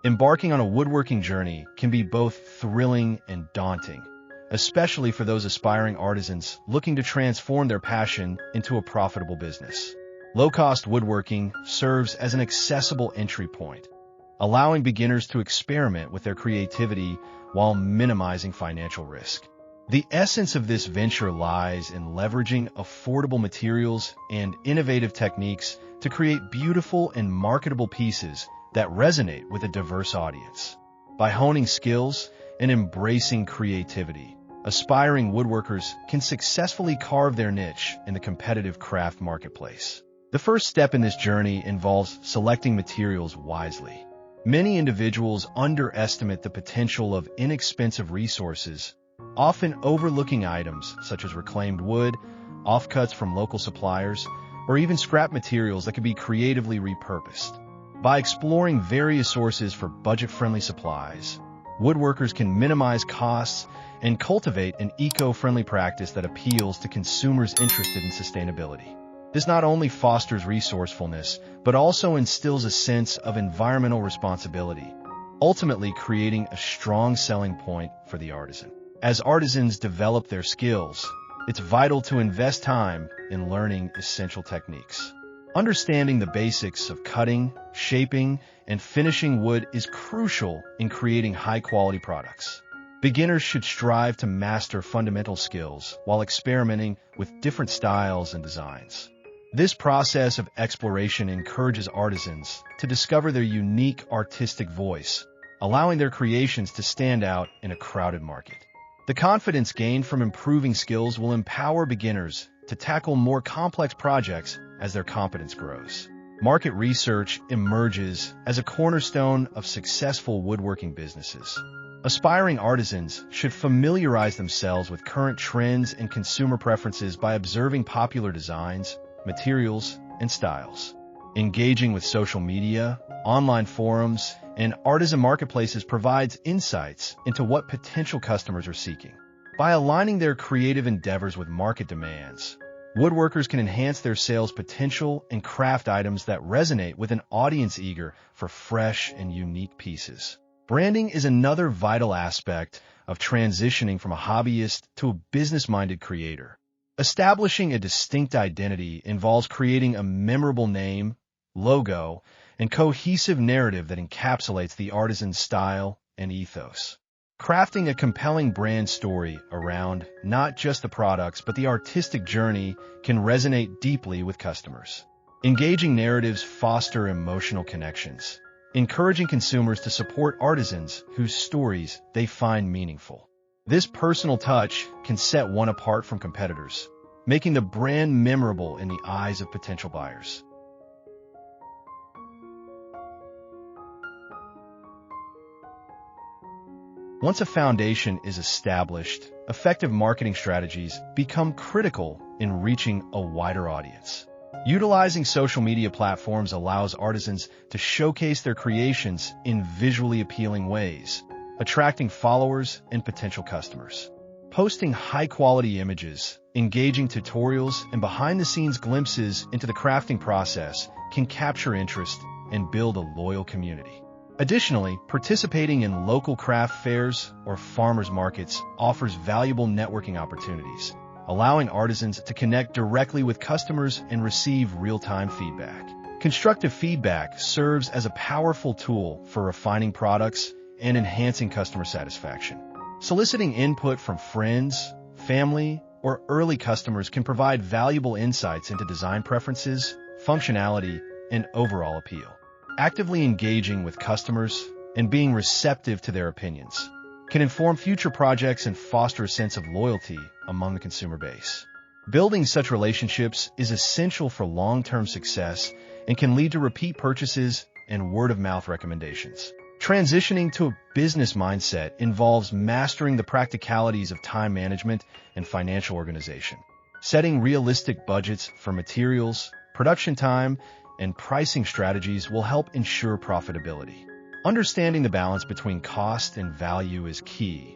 Embarking on a woodworking journey can be both thrilling and daunting, especially for those aspiring artisans looking to transform their passion into a profitable business. Low-cost woodworking serves as an accessible entry point, allowing beginners to experiment with their creativity while minimizing financial risk. The essence of this venture lies in leveraging affordable materials and innovative techniques to create beautiful and marketable pieces that resonate with a diverse audience. By honing skills and embracing creativity, aspiring woodworkers can successfully carve their niche in the competitive craft marketplace. The first step in this journey involves selecting materials wisely. Many individuals underestimate the potential of inexpensive resources, often overlooking items such as reclaimed wood, offcuts from local suppliers, or even scrap materials that can be creatively repurposed. By exploring various sources for budget-friendly supplies, woodworkers can minimize costs and cultivate an eco-friendly practice that appeals to consumers interested in sustainability. This not only fosters resourcefulness, but also instills a sense of environmental responsibility, ultimately creating a strong selling point for the artisan. As artisans develop their skills, it's vital to invest time in learning essential techniques. Understanding the basics of cutting, shaping, and finishing wood is crucial in creating high-quality products. Beginners should strive to master fundamental skills while experimenting with different styles and designs. This process of exploration encourages artisans to discover their unique artistic voice, allowing their creations to stand out in a crowded market. The confidence gained from improving skills will empower beginners to tackle more complex projects as their competence grows. Market research emerges as a cornerstone of successful woodworking businesses. Aspiring artisans should familiarize themselves with current trends and consumer preferences by observing popular designs, materials, and styles. Engaging with social media, online forums, and artisan marketplaces provides insights into what potential customers are seeking. By aligning their creative endeavors with market demands, woodworkers can enhance their sales potential and craft items that resonate with an audience eager for fresh and unique pieces. Branding is another vital aspect of transitioning from a hobbyist to a business-minded creator. Establishing a distinct identity involves creating a memorable name, logo, and cohesive narrative that encapsulates the artisan's style and ethos. Crafting a compelling brand story around not just the products but the artistic journey can resonate deeply with customers. Engaging narratives foster emotional connections, encouraging consumers to support artisans whose stories they find meaningful. This personal touch can set one apart from competitors, making the brand memorable in the eyes of potential buyers. Once a foundation is established, effective marketing strategies become critical in reaching a wider audience. Utilizing social media platforms allows artisans to showcase their creations in visually appealing ways, attracting followers and potential customers. Posting high-quality images, engaging tutorials, and behind-the-scenes glimpses into the crafting process can capture interest and build a loyal community. Additionally, participating in local craft fairs or farmers markets offers valuable networking opportunities, allowing artisans to connect directly with customers and receive real-time feedback. Constructive feedback serves as a powerful tool for refining products and enhancing customer satisfaction. Soliciting input from friends, family, or early customers can provide valuable insights into design preferences, functionality, and overall appeal. Actively engaging with customers and being receptive to their opinions can inform future projects and foster a sense of loyalty among the consumer base. Building such relationships is essential for long-term success and can lead to repeat purchases and word-of-mouth recommendations. Transitioning to a business mindset involves mastering the practicalities of time management and financial organization. Setting realistic budgets for materials, production time, and pricing strategies will help ensure profitability. Understanding the balance between cost and value is key,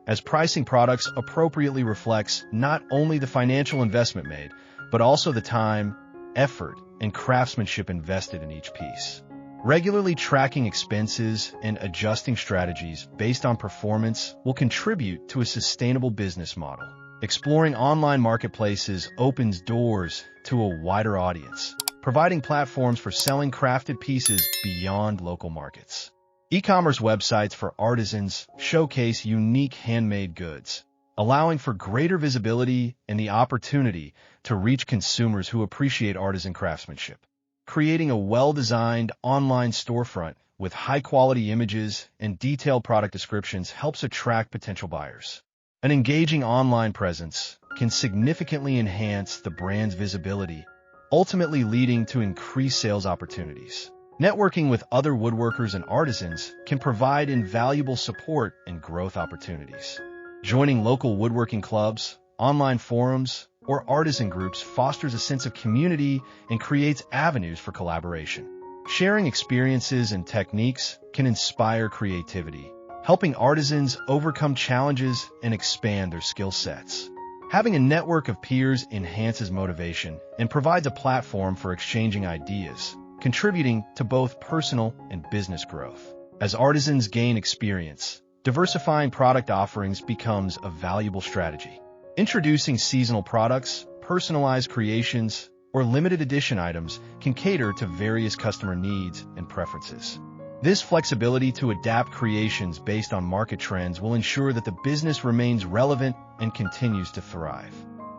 as pricing products appropriately reflects not only the financial investment made, but also the time, effort, and craftsmanship invested in each piece. Regularly tracking expenses and adjusting strategies based on performance will contribute to a sustainable business model. Exploring online marketplaces opens doors to a wider audience, providing platforms for selling crafted pieces beyond local markets. E-commerce websites for artisans showcase unique handmade goods, allowing for greater visibility and the opportunity to reach consumers who appreciate artisan craftsmanship. Creating a well-designed online storefront with high-quality images and detailed product descriptions helps attract potential buyers. An engaging online presence can significantly enhance the brand's visibility, ultimately leading to increased sales opportunities. Networking with other woodworkers and artisans can provide invaluable support and growth opportunities. Joining local woodworking clubs, online forums, or artisan groups fosters a sense of community and creates avenues for collaboration. Sharing experiences and techniques can inspire creativity, helping artisans overcome challenges and expand their skill sets. Having a network of peers enhances motivation and provides a platform for exchanging ideas, contributing to both personal and business growth. As artisans gain experience, diversifying product offerings becomes a valuable strategy. Introducing seasonal products, personalized creations, or limited edition items can cater to various customer needs and preferences. This flexibility to adapt creations based on market trends will ensure that the business remains relevant and continues to thrive.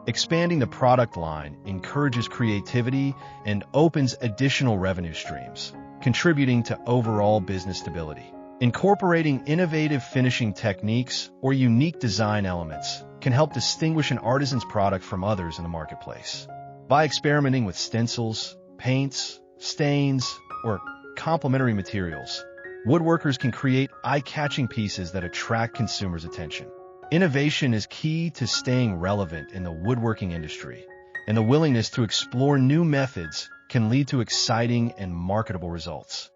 Expanding the product line encourages creativity and opens additional revenue streams, contributing to overall business stability. Incorporating innovative finishing techniques or unique design elements can help distinguish an artisan's product from others in the marketplace. By experimenting with stencils, paints, stains, or complementary materials, woodworkers can create eye-catching pieces that attract consumers' attention. Innovation is key to staying relevant in the woodworking industry, and the willingness to explore new methods can lead to exciting and marketable results.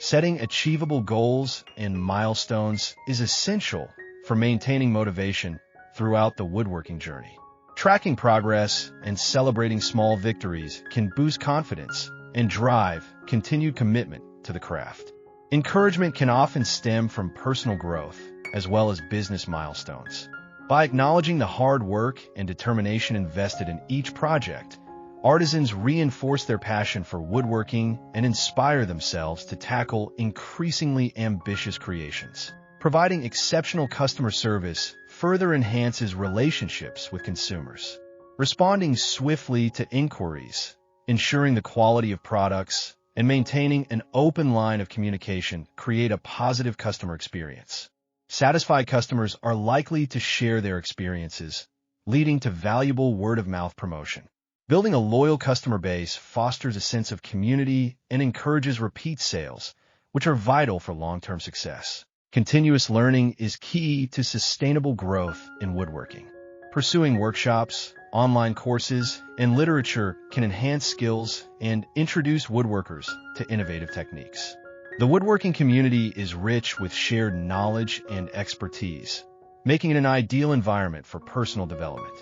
Setting achievable goals and milestones is essential for maintaining motivation throughout the woodworking journey. Tracking progress and celebrating small victories can boost confidence and drive continued commitment to the craft. Encouragement can often stem from personal growth as well as business milestones. By acknowledging the hard work and determination invested in each project, artisans reinforce their passion for woodworking and inspire themselves to tackle increasingly ambitious creations. Providing exceptional customer service further enhances relationships with consumers. Responding swiftly to inquiries, ensuring the quality of products, and maintaining an open line of communication create a positive customer experience. Satisfied customers are likely to share their experiences, leading to valuable word-of-mouth promotion. Building a loyal customer base fosters a sense of community and encourages repeat sales, which are vital for long-term success. Continuous learning is key to sustainable growth in woodworking. Pursuing workshops, online courses, and literature can enhance skills and introduce woodworkers to innovative techniques. The woodworking community is rich with shared knowledge and expertise, making it an ideal environment for personal development.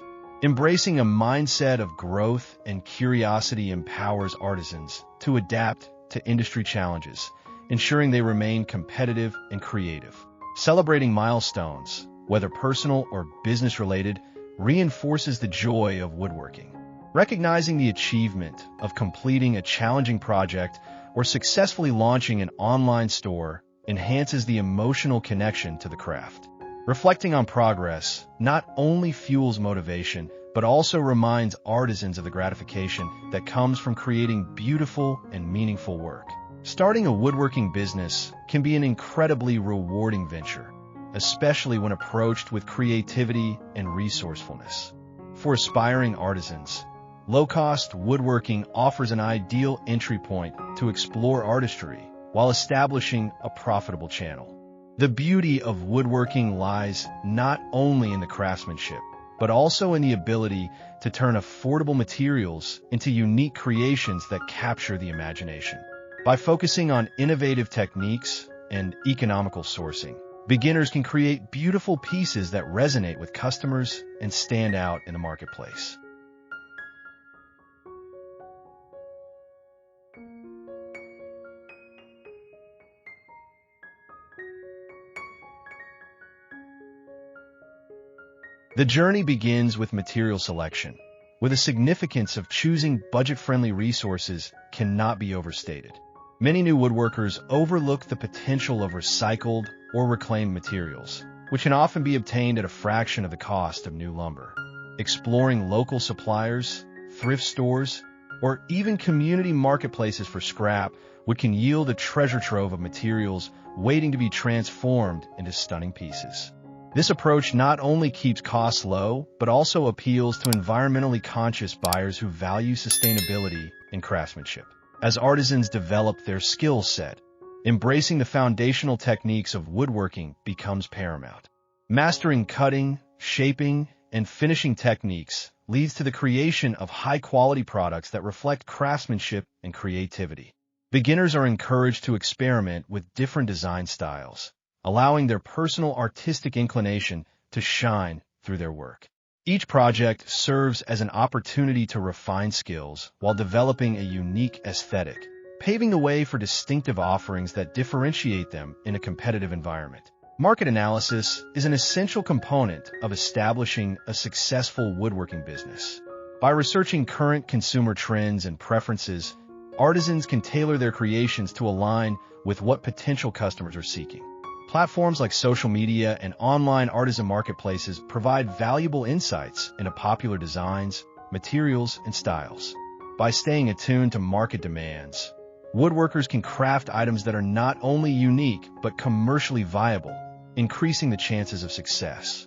Embracing a mindset of growth and curiosity empowers artisans to adapt to industry challenges, ensuring they remain competitive and creative. Celebrating milestones, whether personal or business-related, reinforces the joy of woodworking. Recognizing the achievement of completing a challenging project or successfully launching an online store enhances the emotional connection to the craft. Reflecting on progress not only fuels motivation, but also reminds artisans of the gratification that comes from creating beautiful and meaningful work. Starting a woodworking business can be an incredibly rewarding venture, especially when approached with creativity and resourcefulness. For aspiring artisans, low-cost woodworking offers an ideal entry point to explore artistry while establishing a profitable channel. The beauty of woodworking lies not only in the craftsmanship, but also in the ability to turn affordable materials into unique creations that capture the imagination. By focusing on innovative techniques and economical sourcing, Beginners can create beautiful pieces that resonate with customers and stand out in the marketplace. The journey begins with material selection, where the significance of choosing budget-friendly resources cannot be overstated. Many new woodworkers overlook the potential of recycled or reclaimed materials, which can often be obtained at a fraction of the cost of new lumber. Exploring local suppliers, thrift stores, or even community marketplaces for scrap, which can yield a treasure trove of materials waiting to be transformed into stunning pieces. This approach not only keeps costs low, but also appeals to environmentally conscious buyers who value sustainability and craftsmanship. As artisans develop their skill set, embracing the foundational techniques of woodworking becomes paramount. Mastering cutting, shaping, and finishing techniques leads to the creation of high-quality products that reflect craftsmanship and creativity. Beginners are encouraged to experiment with different design styles, allowing their personal artistic inclination to shine through their work. Each project serves as an opportunity to refine skills while developing a unique aesthetic, paving the way for distinctive offerings that differentiate them in a competitive environment. Market analysis is an essential component of establishing a successful woodworking business. By researching current consumer trends and preferences, artisans can tailor their creations to align with what potential customers are seeking. Platforms like social media and online artisan marketplaces provide valuable insights into popular designs, materials, and styles. By staying attuned to market demands, woodworkers can craft items that are not only unique but commercially viable, increasing the chances of success.